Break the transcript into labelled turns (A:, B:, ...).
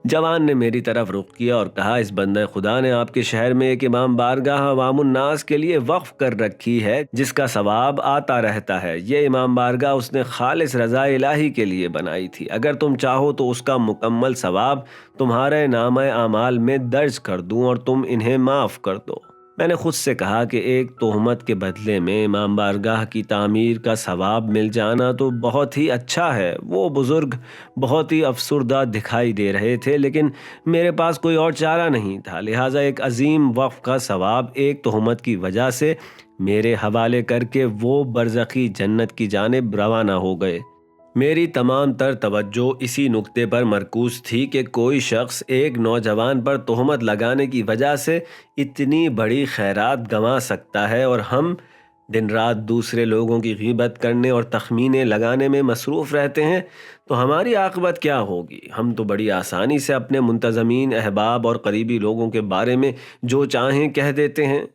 A: جوان نے میری طرف رخ کیا اور کہا، اس بندہ خدا نے آپ کے شہر میں ایک امام بارگاہ عوام الناس کے لیے وقف کر رکھی ہے جس کا ثواب آتا رہتا ہے۔ یہ امام بارگاہ اس نے خالص رضا الہی کے لیے بنائی تھی۔ اگر تم چاہو تو اس کا مکمل ثواب تمہارے نامہ اعمال میں درج کر دوں اور تم انہیں معاف کر دو۔ میں نے خود سے کہا کہ ایک تہمت کے بدلے میں امام بارگاہ کی تعمیر کا ثواب مل جانا تو بہت ہی اچھا ہے۔ وہ بزرگ بہت ہی افسردہ دکھائی دے رہے تھے، لیکن میرے پاس کوئی اور چارہ نہیں تھا، لہٰذا ایک عظیم وقف کا ثواب ایک تہمت کی وجہ سے میرے حوالے کر کے وہ برزخی جنت کی جانب روانہ ہو گئے۔ میری تمام تر توجہ اسی نکتے پر مرکوز تھی کہ کوئی شخص ایک نوجوان پر تہمت لگانے کی وجہ سے اتنی بڑی خیرات گنوا سکتا ہے، اور ہم دن رات دوسرے لوگوں کی غیبت کرنے اور تخمینے لگانے میں مصروف رہتے ہیں تو ہماری عاقبت کیا ہوگی؟ ہم تو بڑی آسانی سے اپنے منتظمین، احباب اور قریبی لوگوں کے بارے میں جو چاہیں کہہ دیتے ہیں۔